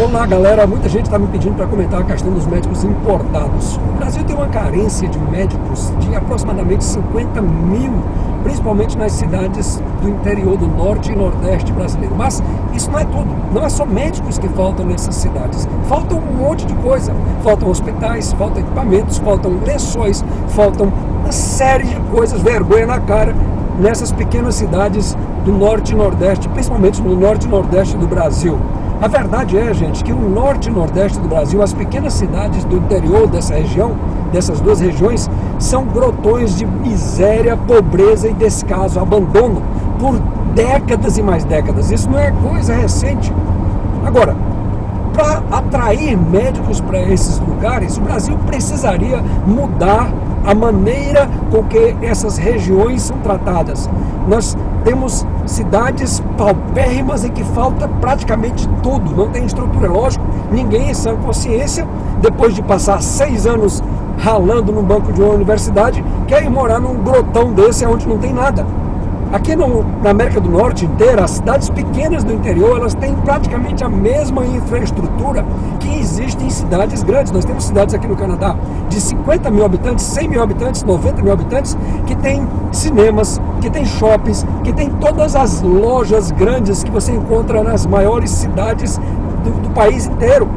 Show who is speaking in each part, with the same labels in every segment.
Speaker 1: Vamos lá, galera, muita gente está me pedindo para comentar a questão dos médicos importados. O Brasil tem uma carência de médicos de aproximadamente 50 mil, principalmente nas cidades do interior do norte e nordeste brasileiro. Mas isso não é tudo, não é só médicos que faltam nessas cidades. Faltam um monte de coisa, faltam hospitais, faltam equipamentos, faltam lençóis, faltam uma série de coisas, vergonha na cara, nessas pequenas cidades do norte e nordeste, principalmente no norte e nordeste do Brasil. A verdade é, gente, que o norte e nordeste do Brasil, as pequenas cidades do interior dessa região, dessas duas regiões, são grotões de miséria, pobreza e descaso, abandono, por décadas e mais décadas. Isso não é coisa recente. Agora, para atrair médicos para esses lugares, o Brasil precisaria mudar a maneira com que essas regiões são tratadas. Nós temos cidades paupérrimas em que falta praticamente tudo, não tem estrutura. Lógico, ninguém em sã consciência, depois de passar 6 anos ralando no banco de uma universidade, quer ir morar num grotão desse onde não tem nada. Aqui na América do Norte inteira, as cidades pequenas do interior, elas têm praticamente a mesma infraestrutura que existe em cidades grandes. Nós temos cidades aqui no Canadá de 50 mil habitantes, 100 mil habitantes, 90 mil habitantes, que tem cinemas, que tem shoppings, que tem todas as lojas grandes que você encontra nas maiores cidades do país inteiro.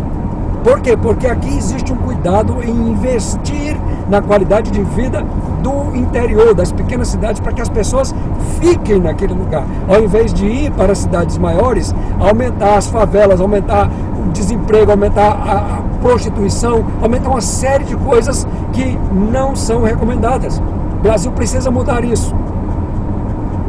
Speaker 1: Por quê? Porque aqui existe um cuidado em investir na qualidade de vida do interior, das pequenas cidades, para que as pessoas fiquem naquele lugar. Ao invés de ir para cidades maiores, aumentar as favelas, aumentar o desemprego, aumentar a prostituição, aumentar uma série de coisas que não são recomendadas. O Brasil precisa mudar isso.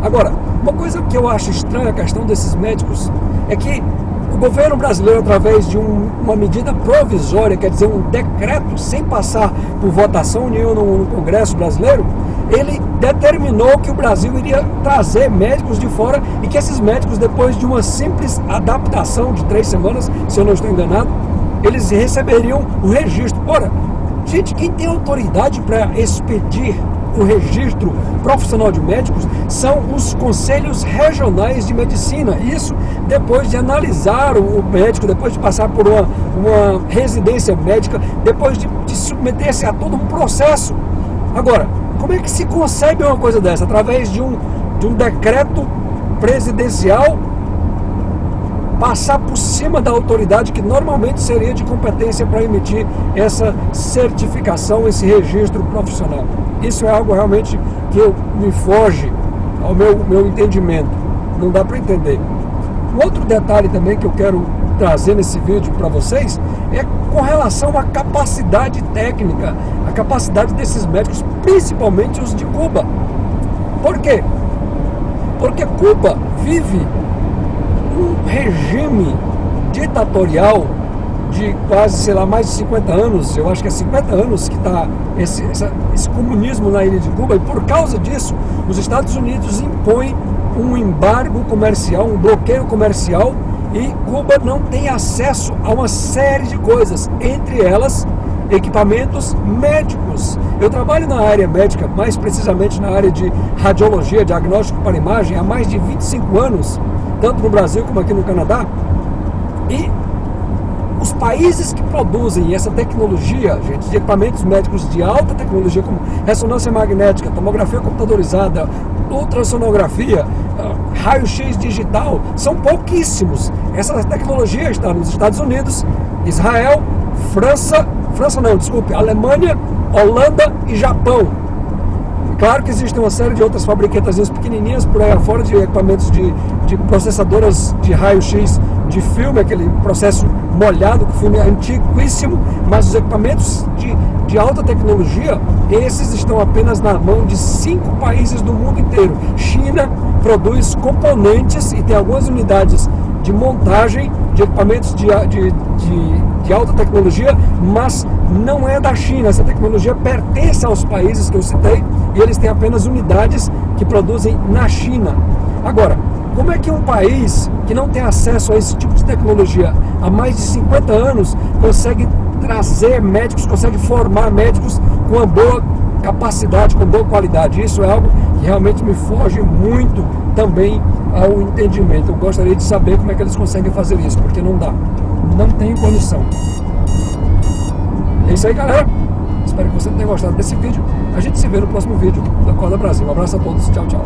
Speaker 1: Agora, uma coisa que eu acho estranha, a questão desses médicos, é que o governo brasileiro, através de uma medida provisória, quer dizer, um decreto, sem passar por votação nenhuma no Congresso brasileiro, ele determinou que o Brasil iria trazer médicos de fora e que esses médicos, depois de uma simples adaptação de 3 semanas, se eu não estou enganado, eles receberiam o registro. Ora, gente, quem tem autoridade para expedir o registro profissional de médicos são os conselhos regionais de medicina. Isso depois de analisar o médico, depois de passar por uma residência médica, depois de submeter-se a todo um processo. Agora, como é que se concebe uma coisa dessa? Através de um decreto presidencial, passar por cima da autoridade que normalmente seria de competência para emitir essa certificação, esse registro profissional. Isso é algo realmente que me foge ao meu entendimento. Não dá para entender. Um outro detalhe também que eu quero trazer nesse vídeo para vocês é com relação à capacidade técnica, a capacidade desses médicos, principalmente os de Cuba. Por quê? Porque Cuba vive um regime ditatorial de quase, sei lá, mais de 50 anos, eu acho que é 50 anos que está esse comunismo na ilha de Cuba, e por causa disso, os Estados Unidos impõem um embargo comercial, um bloqueio comercial, e Cuba não tem acesso a uma série de coisas, entre elas equipamentos médicos. Eu trabalho na área médica, mais precisamente na área de radiologia, diagnóstico para imagem, há mais de 25 anos, tanto no Brasil como aqui no Canadá, e os países que produzem essa tecnologia, gente, de equipamentos médicos de alta tecnologia, como ressonância magnética, tomografia computadorizada, ultrassonografia, raio-x digital, são pouquíssimos. Essa tecnologia está nos Estados Unidos, Israel, Alemanha, Holanda e Japão. Claro que existem uma série de outras fabriquetas pequenininhas por aí afora, de equipamentos de processadoras de raio-x de filme, aquele processo molhado, que o filme é antiquíssimo, mas os equipamentos de alta tecnologia, esses estão apenas na mão de 5 países do mundo inteiro. China produz componentes e tem algumas unidades de montagem de equipamentos de alta tecnologia, mas não é da China. Essa tecnologia pertence aos países que eu citei e eles têm apenas unidades que produzem na China. Agora, como é que um país que não tem acesso a esse tipo de tecnologia há mais de 50 anos consegue trazer médicos, consegue formar médicos com uma boa capacidade, com boa qualidade? Isso é algo que realmente me foge muito também ao entendimento. Eu gostaria de saber como é que eles conseguem fazer isso, porque não dá. não tenho condição. É isso aí, galera. Espero que você tenha gostado desse vídeo. A gente se vê no próximo vídeo do Acorda Brasil. Um abraço a todos. Tchau, tchau.